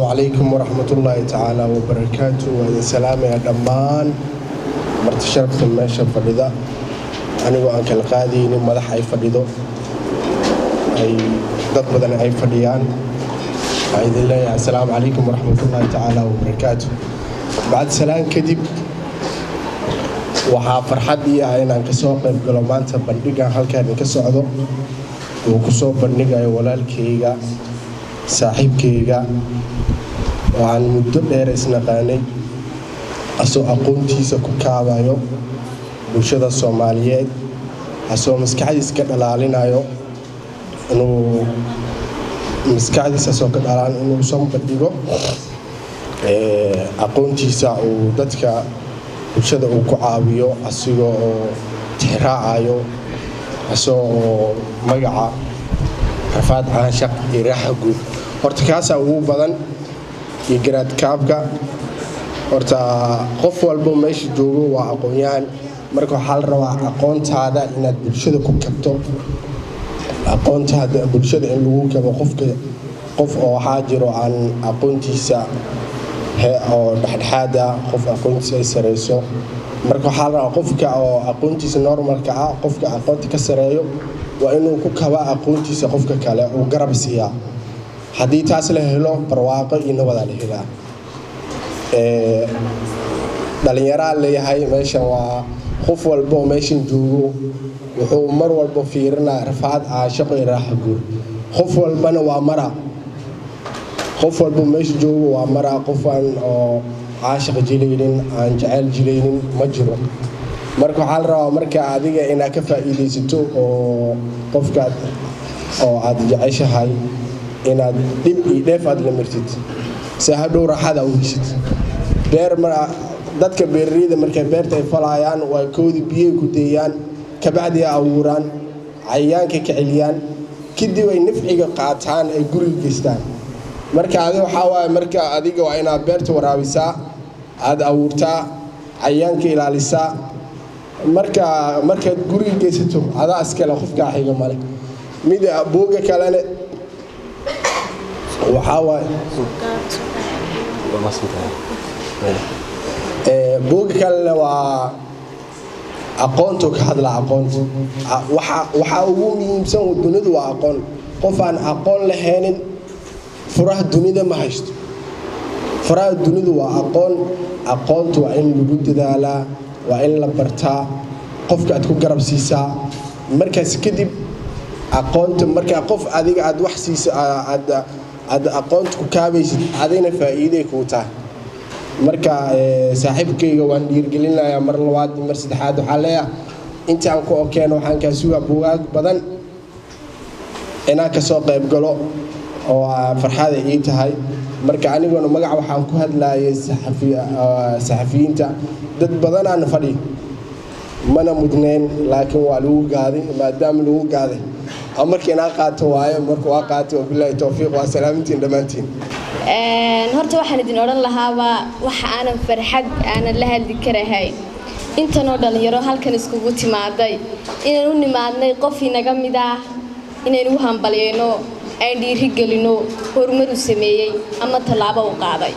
عليكم ورحمة الله تعالى وبركاته والسلام يا دمان مرتشرف الماشى فريدة أنا وأنك القادي مدح أي فريدو أي ضد بدن أي فريان أعيد الله السلام عليكم ورحمة الله تعالى وبركاته بعد سلام كدب waxaa farxad ii ah inaan ka soo qayb galo maanta bandhigan halkaan ka socdo oo ku soo bandhigayo walaalkayga saaxiibkayga waxaan muddo dheer isnaqaanay asoo aqoontiisa ku kaabayo bulshada Soomaaliyeed asoo maskaxdiisa ka dhalaalinayo inuu maskaxdiisa soo ka dhalaan inuu soo bandhigo aqoontiisa oo dadka bulshada uu ku caawiyo asigoo oo tixraacayo asoo magaca rafaad caashaq iyo raaxa guud horta kaasa ugu badan iyo garaad kaabka horta qof walba meesha joogo waa aqoon-yahan marka waxaa la rabaa aqoontaada inaad bulshada ku kabto aqoontaada bulshada in lagu kabo qof oo waxaa jiro aan aqoontiisa oo dhaxdhaxaada qof aqoontiisa ay sareyso marka waxaa la rabaa qofka oo aqoontiisa normalka ah qofka aqoonta ka sareeyo waa inuu ku kaba aqoontiisa qofka kale oo garab siiya haddii taas la helo barwaaqo iyo nabad la helaa dhalinyaro leeyahay meeshan waa qof walba meeshan joogo wuxuu mar walba fiirinaa rafaad caashaq iyo raaxa guud qof walbana waa mara qof walba meesha joogo waa mara qof aan oo caashaq jilaynin aan jacayl jilaynin ma jiro marka waxaa la rabaa marka adiga inaad ka faa'iideysato oo qofka oo aad jeceshahay inaad dib iyo dheef aad la martid si hadhow raaxada u heshid dadka beeraleyda markay beerta ay falayaan waa koodi biyo ku deeyaan ka bacdi ay abuuraan cayayaanka ka celiyaan kadib ay nafciga qaataan ay guriga geystaan marka adiga waxaa waaye marka adiga waa inaad beerta waraabisaa aad abuurtaa cayayaanka ilaalisaa markaad guriga geysato adaa iskale qofka xiga male mid buuga kalena waxaa waaye buuga kalena waa aqoonta ka hadla aqoonta waxa ugu muhiimsan dunida waa aqoon qof aan aqoon lahaynin furaha dunida ma haysto furaha dunida waa aqoontu waa in lagu dadaalaa waa in la bartaa qofka aad ku garab siisaa markaas kadib aqoonta marka qof adiga aad wax siiso aad aqoonta ku kaabaysid adina faa'iido ku tahay marka saaxiibkayga waan dhiirgelinayaa mar labaad mar saddexaad waxa leeyahay inta aan ku okeeno waxaan ka sugaa buugaag badan inaan ka soo qayb galo oo farxad ay tahay marka aniguna magac waxaan ku hadlaayay saxafiyiinta dad badan aan fadhi mana mudneen laakiin waa lagu gaaday maadaama lagu gaaday amarkii inaan qaato waayo marka waa qaato billahi tawfiiq wa salaamintiin dhamaantiin horta waxaan idin oran lahaa waxa aanan farxad aanan la hadli karahay intanoo dhalinyaro halkan iskugu timaaday inaan u nimaadnay qof inaga mid ah inaan u hambalyeeno ay dhiiri gelino horumar u sameeyay ama talaabo u qaaday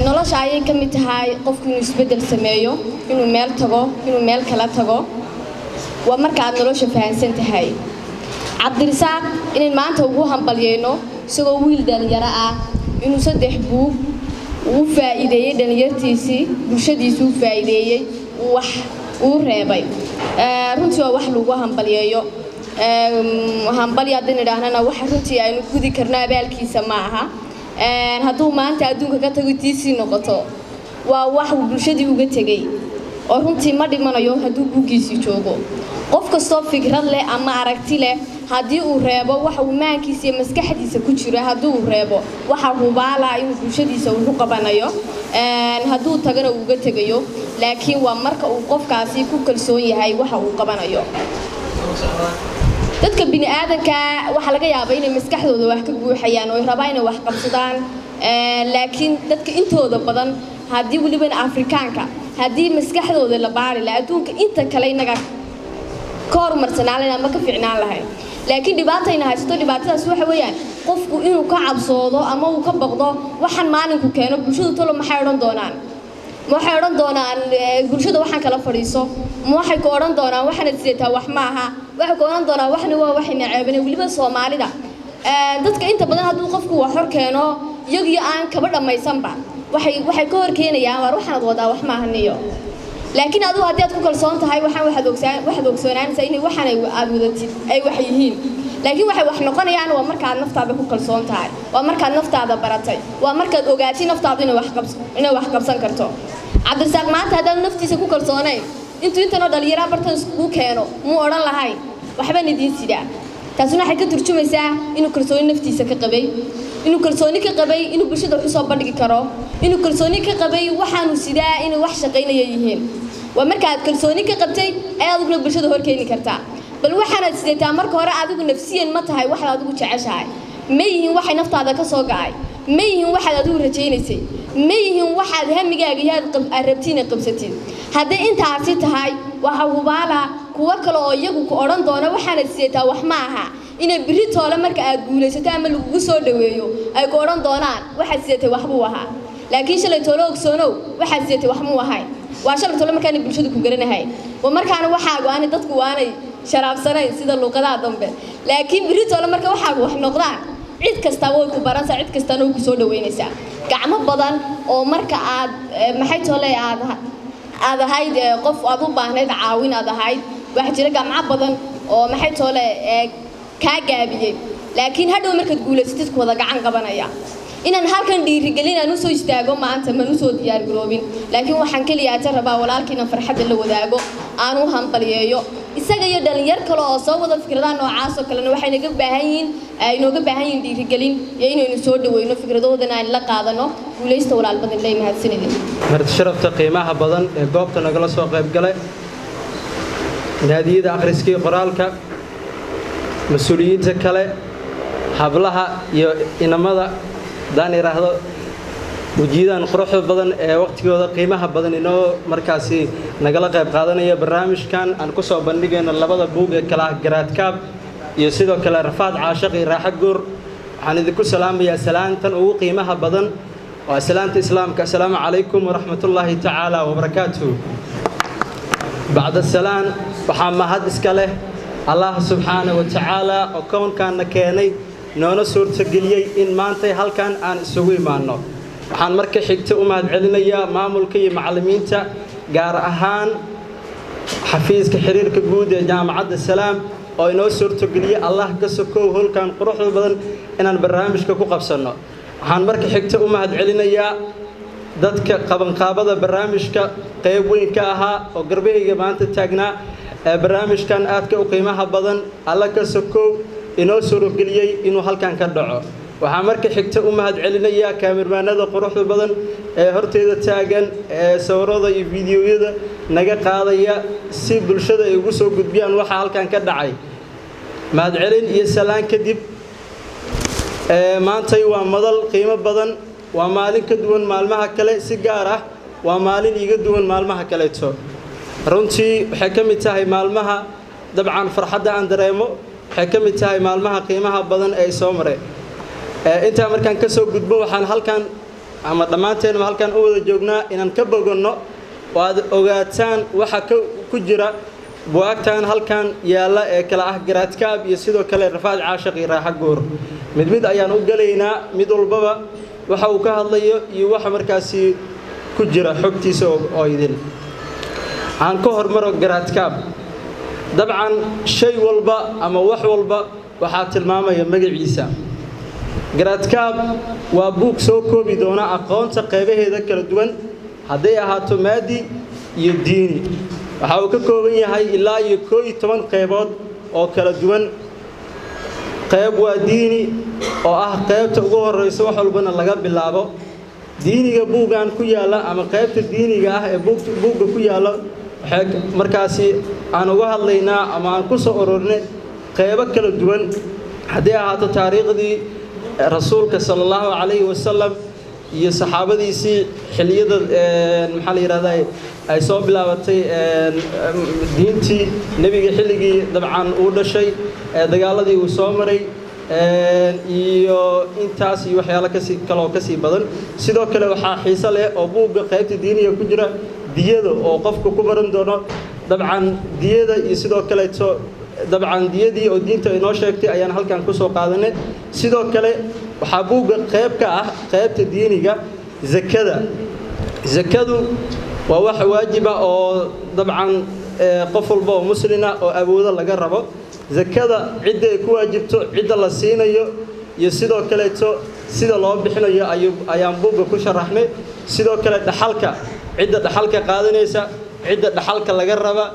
nolosha ayay ka mid tahay qofku inuu isbedel sameeyo inuu meel tago inuu meel kala tago waa marka aad nolosha fahansan tahay cabdirisaaq inaan maanta ugu hambalyeeno isagoo wiil dhalinyaro ah inuu 3 buug uu faa'iideeyay dhalinyartiisii bulshadiisu u faa'iideeyay wax uu reebay runtii waa wax lagu hambalyeeyo hambalyaadin idhaahnana waxa runtii aynu gudi karnaa abaalkiisa ma aha hadduu maanta adduunka ka tago tiisii noqoto waa wax bulshadii uga tegay oo runtii ma dhimanayo hadduu buugiisii joogo qof kastoo fikrad leh ama aragti leh haddii uu reebo waxa uu maankiisa iyo maskaxdiisa ku jiro hadduu reebo waxa hubaala inuu bulshadiisa uu qabanayo hadduu tagana uu uga tegayo laakiin waa marka uu qofkaasi ku kalsoon yahay waxa uu qabanayo dadka bini aadanka waxa laga yaabaa inay maskaxdooda wax ka buuxayaan oo ay rabaan inay wax qabsadaan laakiin dadka intooda badan haddii waliba Afrikaanka haddii maskaxdooda la baari la adduunka inta kale inaga ka hormarsanaan ama ka fiicnaan lahayn laakiin dhibaatayna haysto dhibaatadaas waxa weeyaan qofku inuu ka cabsoodo ama uu ka baqdo waxaan maalinku keeno bulshadu tolo maxay odhan doonaan ma waxay odhan doonaan bulshada waxaan kala fadhiiso ma waxay ku odhan doonaan waxaana sideetaa wax ma aha waxay ku odhan doonaan waxna waa waxayna ceebinay weliba Soomaalida dadka inta badan hadduu qofku wax hor keeno iyagiyo aan kaba dhamaysanba waxay ka hor keenayaan war waxaad wadaa wax ma ahaniyo laakiin adigu haddii aad ku kalsoon tahay waxaad ogsoonaanaysaa inay waxaan aad wadatid ay wax yihiin laakiin waxay wax noqonayaan waa markaad naftaada ku kalsoon tahay waa markaad naftaada baratay waa markaad ogaatay naftaada inay wax qabsan karto Cabdirasaaq maanta haddaan naftiisa ku kalsoonayn inta dhalinyaro bartan isku keeno muu odhan lahayn waxba nidiin sidaa taasuna waxay ka turjumaysaa inuu kalsooni naftiisa ka qabay inuu kalsooni ka qabay inuu bulshada wax soo bandhigi karo inuu kalsooni ka qabay waxaanu sidaa inay wax shaqeynaya yihiin waa markaad kalsooni ka qabtay ayaad adigu bulshada hor keeni kartaa bal waxaad sideetaa marka hore adigu nafsiyan ma tahay waxaad adigu jeceshahay ma yihiin waxay naftaada ka soo gacay ma yihiin waxaad adigu rajaynaysay ma yihiin waxaad hamigaaga yaad rabtiin qabsatid haddii intaasi tahay waxa hubaala kuwa kale oo iyagu ku odhan doona waxaad sideetaa wax ma aha inay biri toole marka aad guulaysato ama lagu soo dhaweeyo ay ku odhan doonaan waxaad sideetay wax buu ahaa laakiin shalay toole ogsoonow waxaad sideetay wax muu ahay waa shalay toole markaan bulshadu ku garanahay waa markaan waxa go'aan dadku waanay sharaabsanayn sida luqadaha dambe laakiin biri toole marka waxa wax noqdaan cid kasta way ku baranaysaa cid kasta oo ku soo dhaweynaysaa gacmo badan oo marka aad maxay toole aad ahayd qof aad u baahnayd caawin aad ahayd waxa jira gacmo badan oo maxay toole ka gaabiyay laakiin hadhow markaad guulaysatid ku wada gacan qabanaya inaan halkan dhiirigelin aan u soo istaago maanta ma u soo diyaar garoobin laakiin waxaan kaliya rabaa walaalkiina farxadda la wadaago aan u hambaliyeeyo isaga iyo dhalinyar kale oo soo wada fikradaha noocaas oo kale waxay naga baahan yihiin dhiirigelin iyo inaynu soo dhaweyno fikradoodana aan la qaadano guulaysta walaal badan leey mahadsanidin marti sharafta qiimaha badan ee goobta nagala soo qayb galay naadiyada akhriskii qoraalka mas'uuliyiinta kale hablaha iyo inamada daan iraahdo wajiidaan quruxda badan ee waqtigooda qiimaha badan inoo markaasi nagala qayb qaadanaya barnaamijkan aan ku soo bandhigayno labada buug ee kala garaadkaab iyo sidoo kale rafaad caashaq iyo raaxo guur waxaan idinku salaamayaa salaantan ugu qiimaha badan waa salaanta islaamka assalaamu calaykum waraxmatullaahi tacaala wabarakaatuh bacda salaan waxaa mahad iska leh Allah subhanahu wa ta'ala oo koonkaana keenay noona suurtageliyay in maanta halkan aan isugu imaano waxaan marka xigta u mahad celinayaa maamulka iyo macallimiinta gaar ahaan xafiiska xiriirka guud ee jaamacadda Salaam oo inoo suurtageliyay Allah ka sokow halkan quruxda badan inaan barnaamijka ku qabsano waxaan marka xigta u mahad celinayaa dadka qabanqaabada barnaamijka qayb weyn ka ahaa oo garbahayga maanta taagnaa barnaamijkan aadka u qiimaha badan alla ka sokow inoo suurogeliyay inuu halkan ka dhaco waxaa marka xigta u mahad celinayaa kaamirmaanada quruxda badan ee horteeda taagan ee sawirada iyo fiidiyoyada naga qaadaya si bulshada ay ugu soo gudbiyaan waxa halkan ka dhacay mahad celin iyo salaan kadib maantay waa madal qiimo badan waa maalin ka duwan maalmaha kale si gaar ah waa maalin iga duwan maalmaha kaleeto runtii waxay ka mid tahay maalmaha dabcan farxadda aan dareemo waxay ka mid tahay maalmaha qiimaha badan ee soo maray inta markaan ka soo gudbo waxaan halkan ama dhamaanteen halkan u wada joognaa inaan ka boganno oo aad ogaataan waxa ku jira buugtaan halkan yaala ee kala ah garaadkaab iyo sidoo kale rafaad caashaq iyo raaxo guur mid ayaan u galaynaa mid walbaba waxa uu ka hadlayo iyo waxa markaasi ku jira xogtiisa oo idin aan ka hormaro garaadkaab dabcan shay walba ama wax walba waxa tilmaamaya magaciisa garaadkaab waa buug soo koobi doona aqoonta qaybaheeda kala duwan haday ahaato maadi iyo diini waxa uu ka kooban yahay ilaa iyo 11 qaybood oo kala duwan qayb waa diini oo ah qaybta ugu horeysa wax walbana laga bilaabo diiniga buugan ku yaala ama qaybta diiniga ah ee buugga ku yaala markaasi aan uga hadlaynaa ama aan ku soo ururnay qaybo kala duwan haddii ahaato taariikhdii rasuulka sallallahu alayhi wasallam iyo saxaabadiisii xilliyada maxaa la yiraahdaa ay soo bilaabatay diintii nebiga xilligii dabcan uu dhashay dagaaladii uu soo maray iyo intaas iyo waxyaalo kaloo kasii badan sidoo kale waxaa xiiso leh oo buugga qaybta diiniga ku jira diyada oo qofku ku baran doono dabcan diyada iyo sidoo kaleeto dabcan diyadii oo diinta inoo sheegtay ayaan halkan ku soo qaadanay sidoo kale waxaa buugga qayb ka ah qaybta diiniga zakadu waa wax waajib ah oo dabcan qof walba oo muslina oo awoodo laga rabo zakada cidda ay ku waajibto cidda la siinayo iyo sidoo kaleeto sida loo bixinayo ayaan buugga ku sharaxnay sidoo kale dhaxalka cidda dhaxalka qaadanaysa cidda dhaxalka laga raba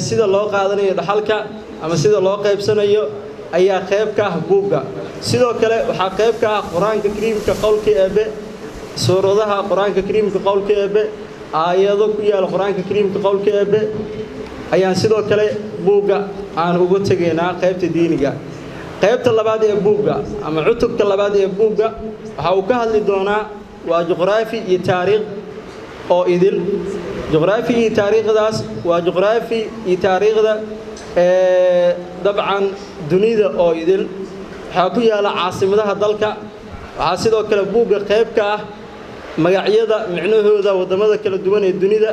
sida loo qaadanayo dhaxalka ama sida loo qaybsanayo ayaa qayb ka ah buugga sidoo kale waxaa qayb ka ah quraanka kariimka qowlka eebe suuradaha quraanka kariimka qowlka eebe aayado ku yaal quraanka kariimka qowlka eebe ayaan sidoo kale buugga aan ugu tageynaa qaybta diiniga qaybta labaad ee buugga ama cutubka labaad ee buugga waxa uu ka hadli doonaa waa juqraafi iyo taariikh oo idil juqraafi iyo taariikhdaas waa juqraafi iyo taariikhda dabcan dunida oo idil waxaa ku yaala caasimadaha dalka waxaa sidoo kale buugga qayb ka ah magacyada micnahooda wadamada kala duwan ee dunida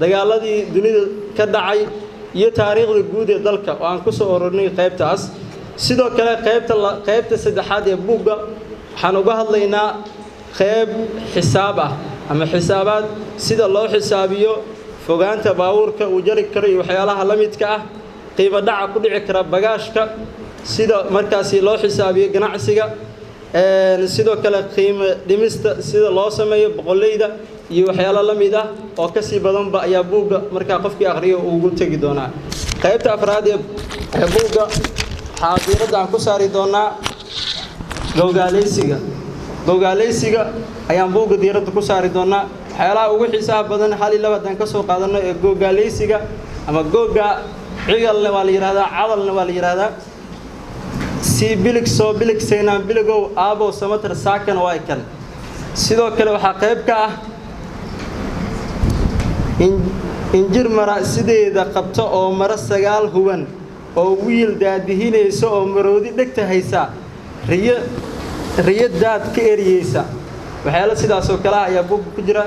dagaaladii dunida ka dhacay iyo taariikhda guud ee dalka oo aan ku soo ururnay qaybtaas sidoo kale qaybta saddexaad ee buugga waxaan uga hadlaynaa qayb xisaab ah ama xisaabaad sida loo xisaabiyo fogaanta baabuurka uu jari karo iyo waxyaalaha la midka ah qiimo dhaca ku dhici kara bagaashka sida markaasi loo xisaabiyo ganacsiga sidoo kale qiimo dhimista sida loo sameeyo boqolleyda iyo waxyaalo la mid ah oo ka sii badanba ayaa buugga markaa qofkii akhriyo ugu tegi doonaa qaybta afraad ee buugga waxaa diiradda aan ku saari doonaa gowgaaleysiga ayaan buugga diiradda ku saari doonaa waxyaalaha ugu xiisaha badan hal iyo laba haddaan ka soo qaadanno ee gowgaaleysiga ama googa cigalna waa la yidhahdaa cadalna waa la yidhahdaa sii bilig soo bilig saynaan biligow aabow samatar saakana waa kan sidoo kale waxaa qayb ka ah injir mara sideeda qabto oo mara 9 huban oo wiil daadihinaysa oo maroodi dhegta haysa riyadaad ka eriyeysa waxyaalo sidaas oo kale ayaa buugga ku jira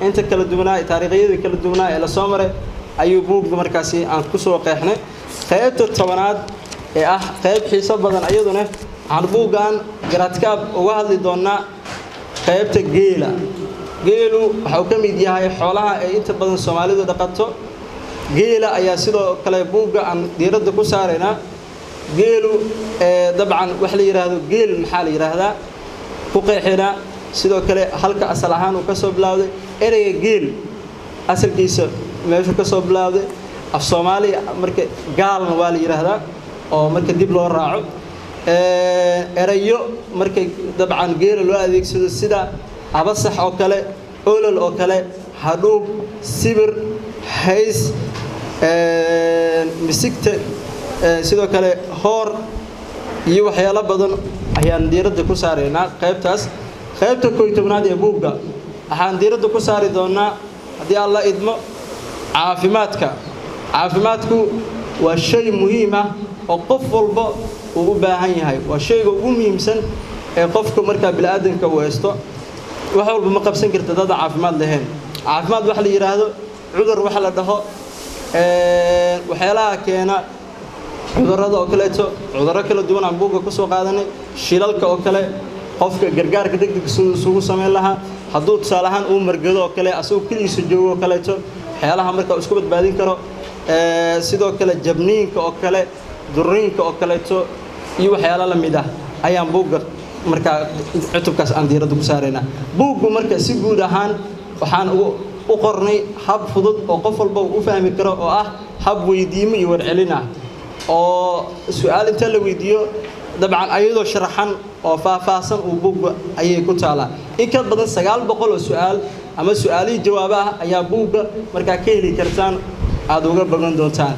inta kala duwanaa taariikhyada kala duwanaa ee la soo maray ayuu buugga markaasi aan ku soo qeexnay qaybta 10aad ee ah qayb xiiso badan ayaduna aan buuggan garaadkaab uga hadli doonaa qaybta geelu waxa uu ka mid yahay xoolaha ay inta badan Soomaalidu dhaqato geela ayaa sidoo kale buugga aan diiradda ku saaraynaa geelu dabcan wax la yiraahdo geel maxaa la yiraahdaa ku qeexina sidoo kale halka asal ahaan uu ka soo bilowday ereyga geel asalkiisa meesha ka soo bilowday af Soomaali marka gaalna waa la yiraahdaa oo marka dib loo raaco erayo marka dabcan geela loo adeegsado sida abasax oo kale olol oo kale hadhuub sibir hays misigta sidoo kale hoor iyo waxyaalo badan ayaan diiradda ku saaraynaa qaybtaas qaybta 11aad ee buugga waxaan diiradda ku saari doonaa haddii alla idmo caafimaadku waa shay muhiim ah oo qof walba uu u baahan yahay waa shayga ugu muhiimsan ee qofka markaa bini'aadanka uu haysto wax walba ma qabsan karta dad caafimaad lahayn caafimaad wax la yiraahdo cudur wax la dhaho waxyaalaha keena cudurrada oo kaleeto cudurro kala duwan aan buugga ku soo qaadanay shilalka oo kale qofka gargaarka degdegga isugu sameyn lahaa hadduu tusaale ahaan uu margado oo kale asagoo keligiisa joogo oo kaleeto waxyaalaha markaa isku badbaadin karo sidoo kale jabniinka oo kale durriinka oo kaleeto iyo waxyaalo la mid ah ayaan buugga markaa cutubkaas aan diiradda ku saaraynaa buuggu marka si guud ahaan waxaan u qornay hab fudud oo qof walba uu fahmi karo oo ah hab weydiimo iyo warcelin ah oo su'aal inta la weydiiyo dabcan ayadoo sharaxan oo faahfaahsan uu buugga ayay ku taalaa in ka badan 900 oo su'aal ama su'aalihii jawaabaha ayaa buugga markaa ka heli kartaan aad uga bagan doontaan